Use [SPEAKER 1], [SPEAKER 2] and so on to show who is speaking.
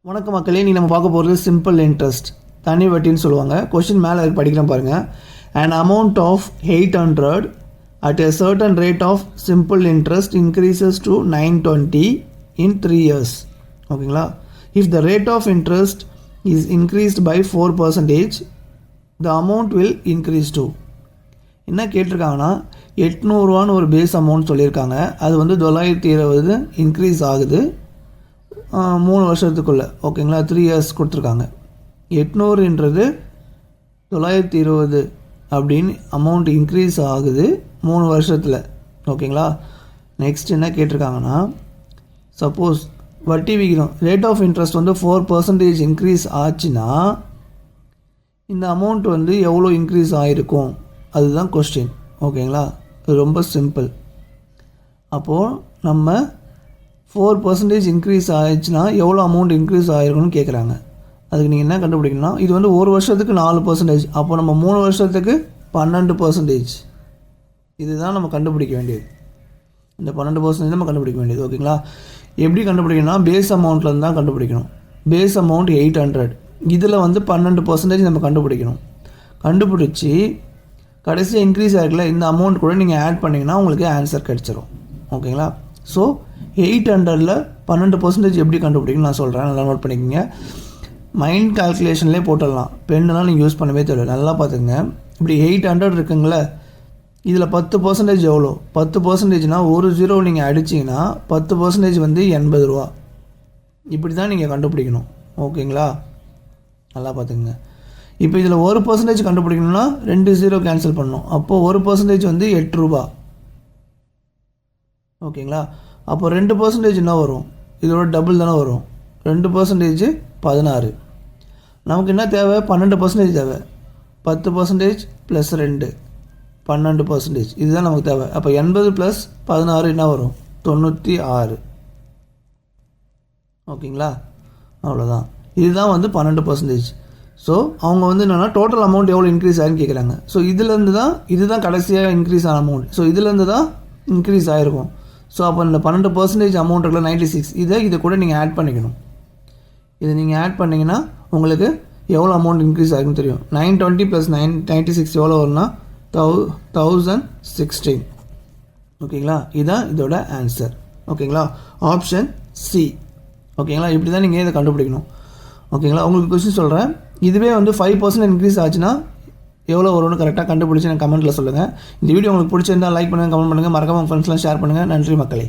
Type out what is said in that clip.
[SPEAKER 1] வணக்கம் மக்களே, நீ நம்ம பார்க்க போகிறது சிம்பிள் இன்ட்ரெஸ்ட், தனி வட்டின்னு சொல்லுவாங்க. கொஸ்டின் மேலே அதுக்கு படிக்கிறேன் பாருங்கள். an amount of 800 at a certain rate of simple interest increases to 920 in 3 years. ஓகேங்களா? if the rate of interest is increased by 4%, the amount will increase to. என்ன கேட்டிருக்காங்கன்னா 800 ஒரு பேஸ் அமௌண்ட் சொல்லியிருக்காங்க. அது வந்து 920 இன்க்ரீஸ் ஆகுது 3 வருஷத்துக்குள்ளே. ஓகேங்களா? 3 இயர்ஸ் கொடுத்துருக்காங்க. 800ன்றது 920 அப்படின்னு அமௌண்ட் இன்க்ரீஸ் ஆகுது 3 வருஷத்தில். ஓகேங்களா? நெக்ஸ்ட் என்ன கேட்டிருக்காங்கன்னா, சப்போஸ் வட்டி விகிதம் ரேட் ஆஃப் இன்ட்ரெஸ்ட் வந்து 4% இன்க்ரீஸ் ஆச்சுன்னா இந்த அமௌண்ட் வந்து எவ்வளோ இன்க்ரீஸ் ஆகிருக்கும், அதுதான் கொஸ்டின். ஓகேங்களா? இது ரொம்ப சிம்பிள். அப்போது நம்ம 4% இன்க்ரீஸ் ஆகிடுச்சுன்னா எவ்வளோ அமௌண்ட் இன்க்ரீஸ் ஆகிருக்குன்னு கேட்குறாங்க. அதுக்கு நீங்கள் என்ன கண்டுபிடிக்கணும்னா, இது வந்து ஒரு வருஷத்துக்கு 4%, அப்போ நம்ம 3 வருஷத்துக்கு 12%. இதுதான் நம்ம கண்டுபிடிக்க வேண்டியது. இந்த 12% நம்ம கண்டுபிடிக்க வேண்டியது. ஓகேங்களா? எப்படி கண்டுபிடிக்கணும்னா, பேஸ் அமௌண்ட்லேருந்து தான் கண்டுபிடிக்கணும். பேஸ் அமௌண்ட் 800, இதில் வந்து 12% நம்ம கண்டுபிடிக்கணும். கண்டுபிடிச்சி கடைசியாக இன்க்ரீஸ் ஆகிருக்குல்ல, இந்த அமௌண்ட் கூட நீங்கள் ஆட் பண்ணிங்கன்னா உங்களுக்கு ஆன்சர் கிடச்சிரும். ஓகேங்களா? ஸோ 800ல் 12% எப்படி கண்டுபிடிக்கணும் நான் சொல்கிறேன், நல்லா நோட் பண்ணிக்கோங்க. மைண்ட் கால்குலேஷன்லேயே போட்டுடலாம், பெண்ணெலாம் நீங்கள் யூஸ் பண்ணவே தெரியல. நல்லா பார்த்துங்க. இப்படி 800 இருக்குங்களே, இதில் 10% எவ்வளோ? 10%னால் ஒரு 0 நீங்கள் அடிச்சிங்கன்னா 10% வந்து 80 ரூபா. இப்படி தான் நீங்கள் கண்டுபிடிக்கணும். ஓகேங்களா? நல்லா பார்த்துங்க. இப்போ இதில் 1% கண்டுபிடிக்கணும்னா 2 0 கேன்சல் பண்ணணும். அப்போது 1% வந்து 8 ரூபா. ஓகேங்களா? அப்போ 2% என்ன வரும்? இதோட டபுள் தானே வரும். 2% 16. நமக்கு என்ன தேவை? 12% தேவை. 10% + 2 12%. இதுதான் நமக்கு தேவை. அப்போ 80 + 16 என்ன வரும்? 96. ஓகேங்களா? அவ்வளோதான். இதுதான் வந்து 12%. ஸோ அவங்க வந்து என்னென்னா டோட்டல் அமௌண்ட் எவ்வளோ இன்க்ரீஸ் ஆகுன்னு கேட்குறாங்க. ஸோ இதுலேருந்து தான், இதுதான் கடைசியாக இன்க்ரீஸ் ஆன அமௌண்ட். ஸோ இதுலேருந்து தான் இன்க்ரீஸ் ஆகிருக்கும். ஸோ அப்போ இந்த 12% அமௌண்ட் இருக்குல்ல 96, இதை கூட நீங்கள் ஆட் பண்ணிக்கணும். இதை நீங்கள் ஆட் பண்ணிங்கன்னா உங்களுக்கு எவ்வளோ அமௌண்ட் இன்க்ரீஸ் ஆகுன்னு தெரியும். 920 + 96 எவ்வளோ வரும்னா 1016. ஓகேங்களா? இதுதான் இதோட ஆன்சர். ஓகேங்களா? Option C. ஓகேங்களா? இப்படி தான் நீங்கள் இதை கண்டுபிடிக்கணும். ஓகேங்களா? உங்களுக்கு கொஸ்டின் சொல்கிறேன். இதுவே வந்து 5% இன்க்ரீஸ் ஆச்சுன்னா எவ்வளோ வரும்னு கரெக்டாக கண்டுபிடிச்சி எனக்கு கமெண்ட்டில் சொல்லுங்கள். இந்த வீடியோ உங்களுக்கு பிடிச்சிருந்தால் லைக் பண்ணுங்கள், கமெண்ட் பண்ணுங்கள், மறக்காம உங்கள் ஃப்ரெண்ட்ஸ்லாம் ஷேர் பண்ணுங்கள். நன்றி மக்களே.